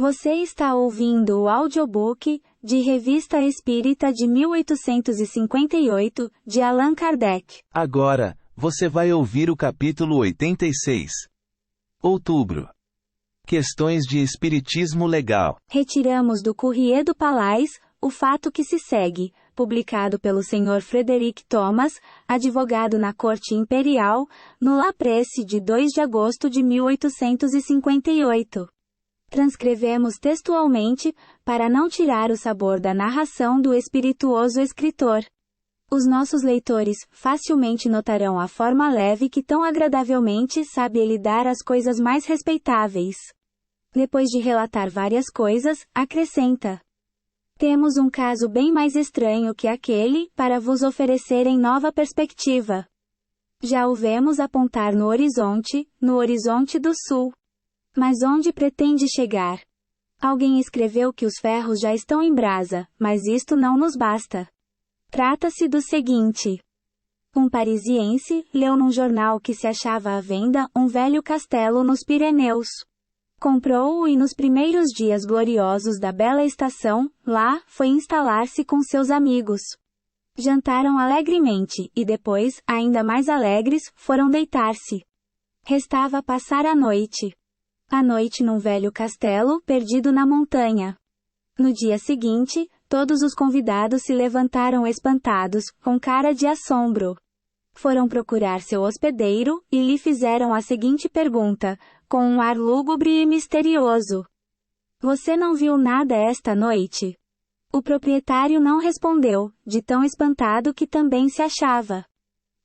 Você está ouvindo o audiobook de Revista Espírita de 1858, de Allan Kardec. Agora, você vai ouvir o capítulo 86. Outubro. Questões de Espiritismo Legal. Retiramos do Courrier do Palais o fato que se segue, publicado pelo Sr. Frederic Thomas, advogado na Corte Imperial, no La Presse de 2 de agosto de 1858. Transcrevemos textualmente, para não tirar o sabor da narração do espirituoso escritor. Os nossos leitores facilmente notarão a forma leve que tão agradavelmente sabe ele dar às coisas mais respeitáveis. Depois de relatar várias coisas, acrescenta: temos um caso bem mais estranho que aquele, para vos oferecer em nova perspectiva. Já o vemos apontar no horizonte do sul. Mas onde pretende chegar? Alguém escreveu que os ferros já estão em brasa, mas isto não nos basta. Trata-se do seguinte. Um parisiense leu num jornal que se achava à venda um velho castelo nos Pirineus. Comprou-o e nos primeiros dias gloriosos da bela estação, lá, foi instalar-se com seus amigos. Jantaram alegremente, e depois, ainda mais alegres, foram deitar-se. Restava passar a noite. A noite num velho castelo, perdido na montanha. No dia seguinte, todos os convidados se levantaram espantados, com cara de assombro. Foram procurar seu hospedeiro, e lhe fizeram a seguinte pergunta, com um ar lúgubre e misterioso. Você não viu nada esta noite? O proprietário não respondeu, de tão espantado que também se achava.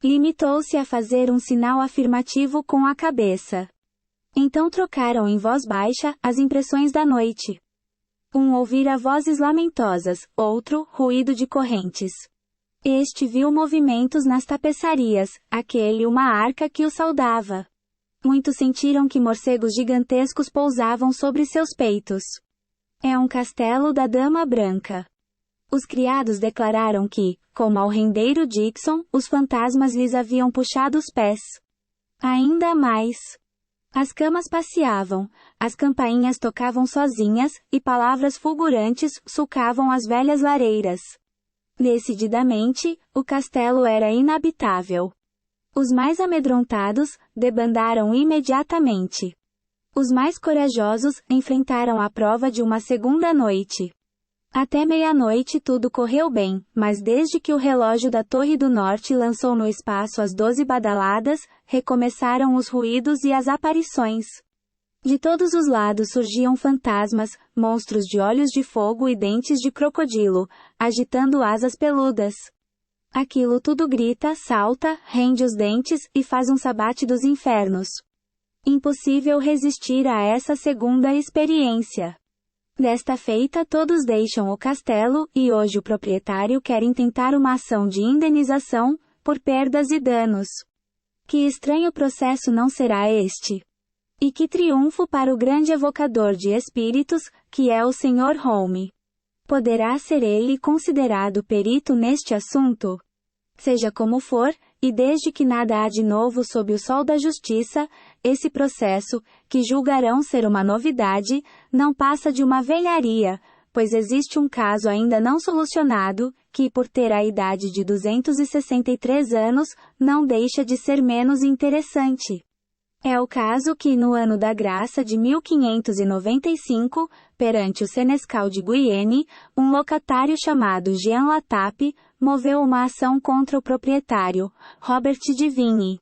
Limitou-se a fazer um sinal afirmativo com a cabeça. Então trocaram em voz baixa as impressões da noite. Um ouvira vozes lamentosas, outro, ruído de correntes. Este viu movimentos nas tapeçarias, aquele uma arca que o saudava. Muitos sentiram que morcegos gigantescos pousavam sobre seus peitos. É um castelo da Dama Branca. Os criados declararam que, como ao rendeiro Dixon, os fantasmas lhes haviam puxado os pés. Ainda mais. As camas passeavam, as campainhas tocavam sozinhas, e palavras fulgurantes sulcavam as velhas lareiras. Decididamente, o castelo era inabitável. Os mais amedrontados debandaram imediatamente. Os mais corajosos enfrentaram a prova de uma segunda noite. Até meia-noite tudo correu bem, mas desde que o relógio da Torre do Norte lançou no espaço as 12 badaladas, recomeçaram os ruídos e as aparições. De todos os lados surgiam fantasmas, monstros de olhos de fogo e dentes de crocodilo, agitando asas peludas. Aquilo tudo grita, salta, rende os dentes e faz um sabate dos infernos. Impossível resistir a essa segunda experiência. Desta feita todos deixam o castelo, e hoje o proprietário quer intentar uma ação de indenização, por perdas e danos. Que estranho processo não será este? E que triunfo para o grande evocador de espíritos, que é o Sr. Home. Poderá ser ele considerado perito neste assunto? Seja como for, e desde que nada há de novo sob o sol da justiça, esse processo, que julgarão ser uma novidade, não passa de uma velharia, pois existe um caso ainda não solucionado, que por ter a idade de 263 anos, não deixa de ser menos interessante. É o caso que no ano da graça de 1595, perante o senescal de Guyenne, um locatário chamado Jean Latape, moveu uma ação contra o proprietário, Robert de Vigny.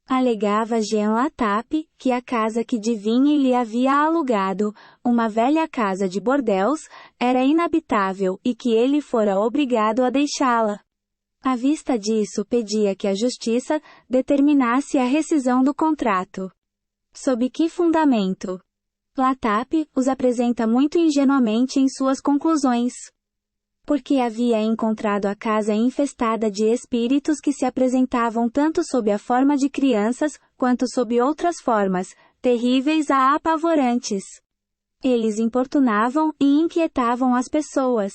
Alegava Jean Latape, que a casa que de Vigny lhe havia alugado, uma velha casa de bordéis, era inabitável e que ele fora obrigado a deixá-la. À vista disso pedia que a justiça determinasse a rescisão do contrato. Sob que fundamento? Latape os apresenta muito ingenuamente em suas conclusões. Porque havia encontrado a casa infestada de espíritos que se apresentavam tanto sob a forma de crianças, quanto sob outras formas, terríveis a apavorantes. Eles importunavam e inquietavam as pessoas.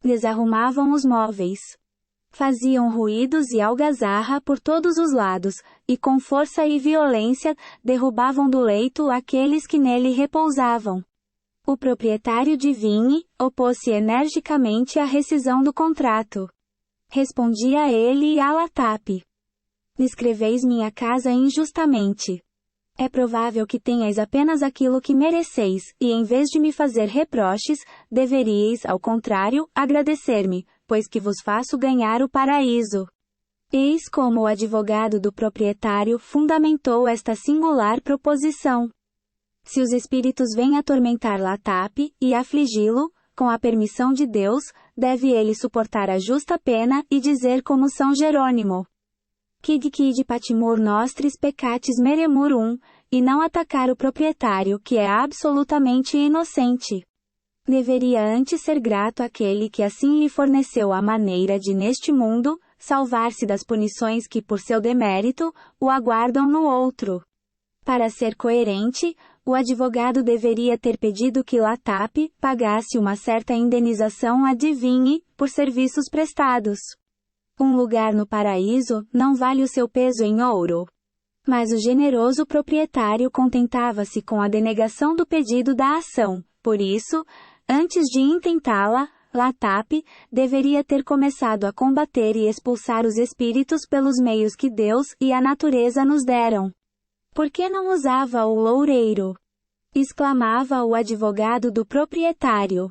Desarrumavam os móveis. Faziam ruídos e algazarra por todos os lados, e com força e violência, derrubavam do leito aqueles que nele repousavam. O proprietário de Vinhe opôs-se energicamente à rescisão do contrato. Respondi a ele e a Latap: escreveis minha casa injustamente. É provável que tenhais apenas aquilo que mereceis, e em vez de me fazer reproches, deveríeis, ao contrário, agradecer-me, pois que vos faço ganhar o paraíso. Eis como o advogado do proprietário fundamentou esta singular proposição. Se os espíritos vêm atormentar Latap e afligi-lo, com a permissão de Deus, deve ele suportar a justa pena e dizer como São Jerônimo: quid patimur nostris peccatis meremurum, e não atacar o proprietário que é absolutamente inocente. Deveria antes ser grato àquele que assim lhe forneceu a maneira de neste mundo, salvar-se das punições que por seu demérito, o aguardam no outro. Para ser coerente, o advogado deveria ter pedido que Latap pagasse uma certa indenização a Vinhe, por serviços prestados. Um lugar no paraíso não vale o seu peso em ouro. Mas o generoso proprietário contentava-se com a denegação do pedido da ação. Por isso, antes de intentá-la, Latap deveria ter começado a combater e expulsar os espíritos pelos meios que Deus e a natureza nos deram. Por que não usava o loureiro? Exclamava o advogado do proprietário.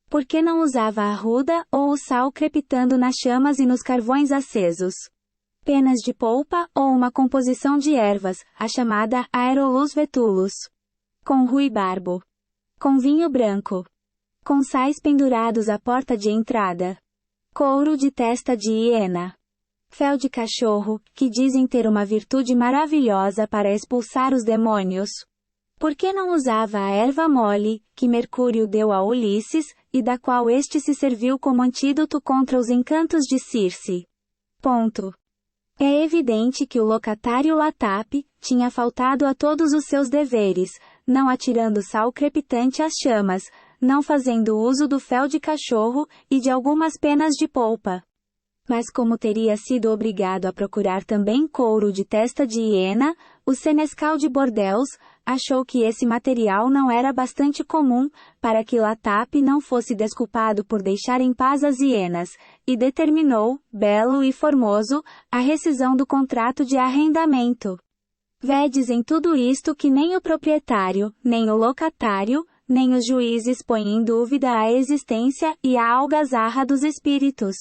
Por que não usava a arruda ou o sal crepitando nas chamas e nos carvões acesos? Penas de polpa ou uma composição de ervas, a chamada aerolus vetulus. Com ruibarbo. Com vinho branco. Com sais pendurados à porta de entrada. Couro de testa de hiena. Fel de cachorro, que dizem ter uma virtude maravilhosa para expulsar os demônios. Por que não usava a erva mole, que Mercúrio deu a Ulisses, e da qual este se serviu como antídoto contra os encantos de Circe? Ponto. É evidente que o locatário Latap tinha faltado a todos os seus deveres, não atirando sal crepitante às chamas, não fazendo uso do fel de cachorro e de algumas penas de polpa. Mas como teria sido obrigado a procurar também couro de testa de hiena, o senescal de Bordeaux achou que esse material não era bastante comum para que Latap não fosse desculpado por deixar em paz as hienas, e determinou, belo e formoso, a rescisão do contrato de arrendamento. Vedes em tudo isto que nem o proprietário, nem o locatário, nem os juízes põem em dúvida a existência e a algazarra dos espíritos.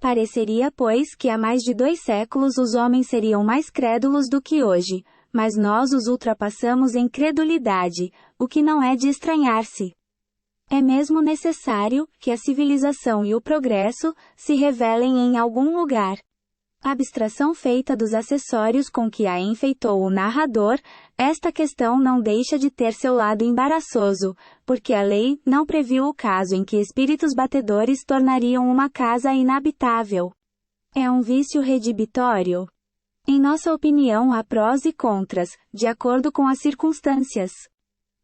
Pareceria, pois, que há mais de 2 séculos os homens seriam mais crédulos do que hoje, mas nós os ultrapassamos em credulidade, o que não é de estranhar-se. É mesmo necessário que a civilização e o progresso se revelem em algum lugar. A abstração feita dos acessórios com que a enfeitou o narrador, esta questão não deixa de ter seu lado embaraçoso, porque a lei não previu o caso em que espíritos batedores tornariam uma casa inabitável. É um vício redibitório? Em nossa opinião, há prós e contras, de acordo com as circunstâncias.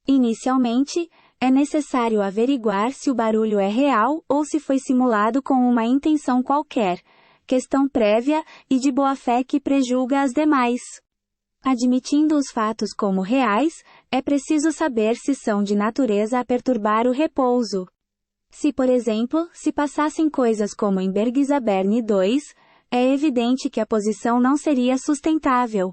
Inicialmente, é necessário averiguar se o barulho é real ou se foi simulado com uma intenção qualquer, questão prévia e de boa-fé que prejulga as demais. Admitindo os fatos como reais, é preciso saber se são de natureza a perturbar o repouso. Se, por exemplo, se passassem coisas como em Bergzabern 2, é evidente que a posição não seria sustentável.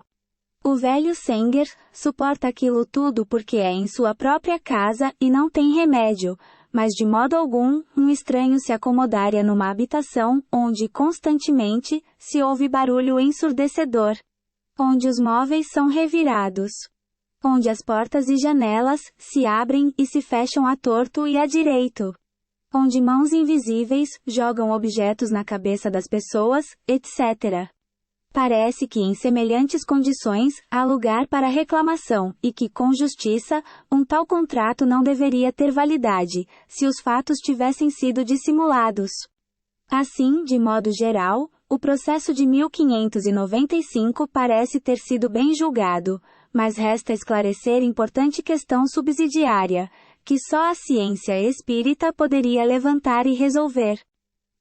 O velho Sanger suporta aquilo tudo porque é em sua própria casa e não tem remédio, mas de modo algum, um estranho se acomodaria numa habitação onde constantemente se ouve barulho ensurdecedor, onde os móveis são revirados, onde as portas e janelas se abrem e se fecham à torto e à direito, onde mãos invisíveis jogam objetos na cabeça das pessoas, etc. Parece que em semelhantes condições há lugar para reclamação, e que com justiça, um tal contrato não deveria ter validade, se os fatos tivessem sido dissimulados. Assim, de modo geral, o processo de 1595 parece ter sido bem julgado, mas resta esclarecer importante questão subsidiária, que só a ciência espírita poderia levantar e resolver.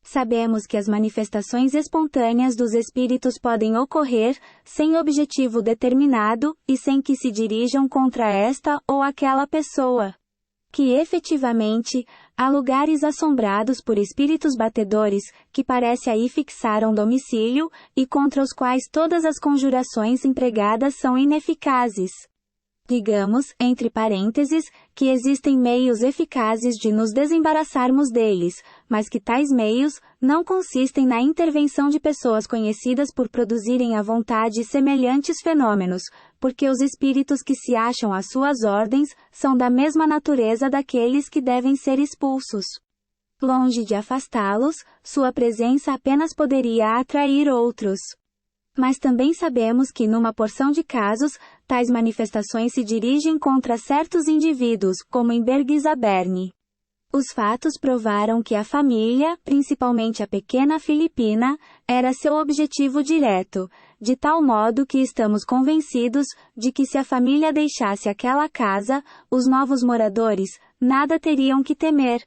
Sabemos que as manifestações espontâneas dos espíritos podem ocorrer, sem objetivo determinado, e sem que se dirijam contra esta ou aquela pessoa. Que efetivamente, há lugares assombrados por espíritos batedores, que parece aí fixaram domicílio, e contra os quais todas as conjurações empregadas são ineficazes. Digamos, entre parênteses, que existem meios eficazes de nos desembaraçarmos deles, mas que tais meios não consistem na intervenção de pessoas conhecidas por produzirem à vontade semelhantes fenômenos, porque os espíritos que se acham às suas ordens são da mesma natureza daqueles que devem ser expulsos. Longe de afastá-los, sua presença apenas poderia atrair outros. Mas também sabemos que numa porção de casos, tais manifestações se dirigem contra certos indivíduos, como em Bergzabern. Os fatos provaram que a família, principalmente a pequena Filipina, era seu objetivo direto, de tal modo que estamos convencidos de que se a família deixasse aquela casa, os novos moradores nada teriam que temer.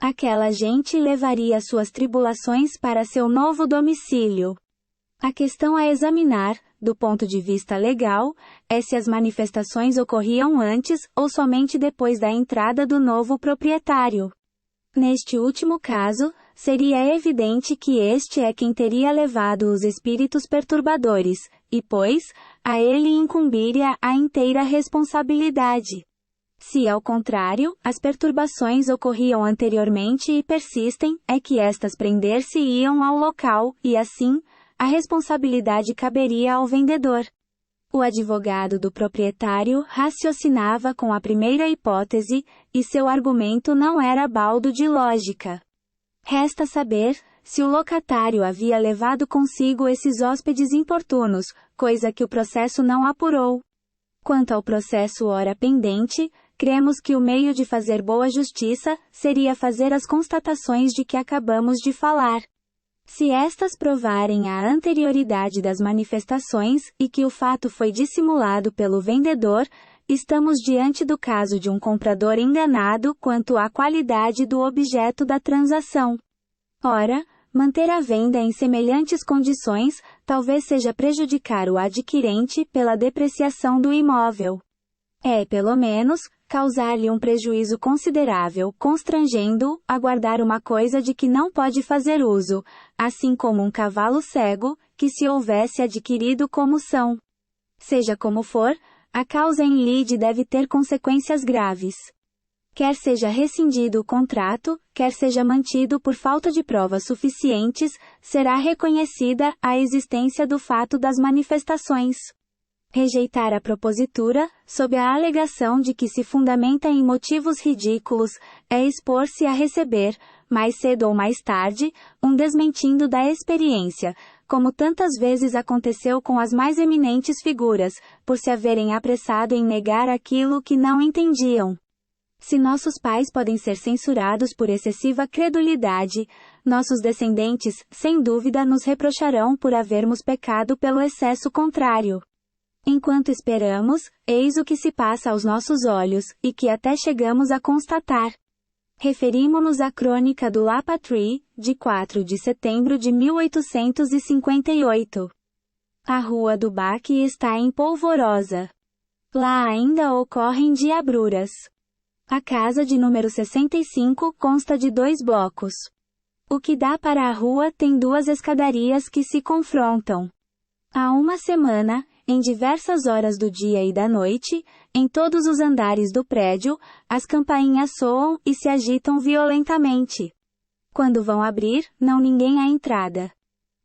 Aquela gente levaria suas tribulações para seu novo domicílio. A questão a examinar, do ponto de vista legal, é se as manifestações ocorriam antes ou somente depois da entrada do novo proprietário. Neste último caso, seria evidente que este é quem teria levado os espíritos perturbadores, e pois, a ele incumbiria a inteira responsabilidade. Se, ao contrário, as perturbações ocorriam anteriormente e persistem, é que estas prender-se-iam ao local, e assim, a responsabilidade caberia ao vendedor. O advogado do proprietário raciocinava com a primeira hipótese, e seu argumento não era baldo de lógica. Resta saber, se o locatário havia levado consigo esses hóspedes importunos, coisa que o processo não apurou. Quanto ao processo ora pendente, cremos que o meio de fazer boa justiça seria fazer as constatações de que acabamos de falar. Se estas provarem a anterioridade das manifestações, e que o fato foi dissimulado pelo vendedor, estamos diante do caso de um comprador enganado quanto à qualidade do objeto da transação. Ora, manter a venda em semelhantes condições, talvez seja prejudicar o adquirente pela depreciação do imóvel. É, pelo menos, causar-lhe um prejuízo considerável, constrangendo-o a guardar uma coisa de que não pode fazer uso, assim como um cavalo cego, que se houvesse adquirido como são. Seja como for, a causa em lide deve ter consequências graves. Quer seja rescindido o contrato, quer seja mantido por falta de provas suficientes, será reconhecida a existência do fato das manifestações. Rejeitar a propositura, sob a alegação de que se fundamenta em motivos ridículos, é expor-se a receber, mais cedo ou mais tarde, um desmentindo da experiência, como tantas vezes aconteceu com as mais eminentes figuras, por se haverem apressado em negar aquilo que não entendiam. Se nossos pais podem ser censurados por excessiva credulidade, nossos descendentes, sem dúvida, nos reprocharão por havermos pecado pelo excesso contrário. Enquanto esperamos, eis o que se passa aos nossos olhos, e que até chegamos a constatar. Referimo-nos à crônica do La Patrie, de 4 de setembro de 1858. A Rua do Bac está em polvorosa. Lá ainda ocorrem diabruras. A casa de número 65 consta de 2 blocos. O que dá para a rua tem 2 escadarias que se confrontam. Há uma semana, em diversas horas do dia e da noite, em todos os andares do prédio, as campainhas soam e se agitam violentamente. Quando vão abrir, não ninguém à entrada.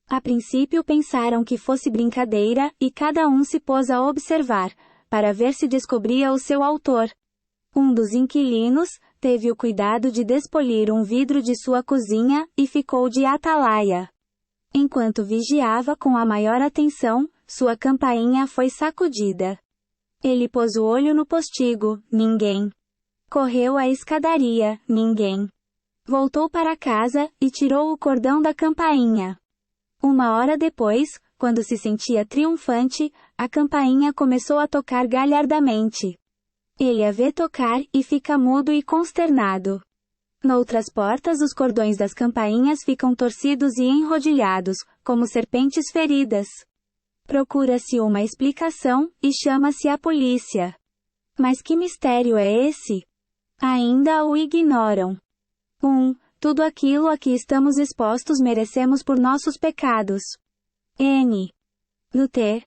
A princípio pensaram que fosse brincadeira, e cada um se pôs a observar, para ver se descobria o seu autor. Um dos inquilinos teve o cuidado de despolir um vidro de sua cozinha, e ficou de atalaia. Enquanto vigiava com a maior atenção, sua campainha foi sacudida. Ele pôs o olho no postigo, ninguém. Correu à escadaria, ninguém. Voltou para casa, e tirou o cordão da campainha. 1 hora depois, quando se sentia triunfante, a campainha começou a tocar galhardamente. Ele a vê tocar, e fica mudo e consternado. Noutras portas os cordões das campainhas ficam torcidos e enrodilhados, como serpentes feridas. Procura-se uma explicação, e chama-se a polícia. Mas que mistério é esse? Ainda o ignoram. 1. Tudo aquilo a que estamos expostos merecemos por nossos pecados. N. Luther.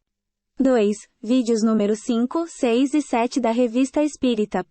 2. Vídeos número 5, 6 e 7 da Revista Espírita.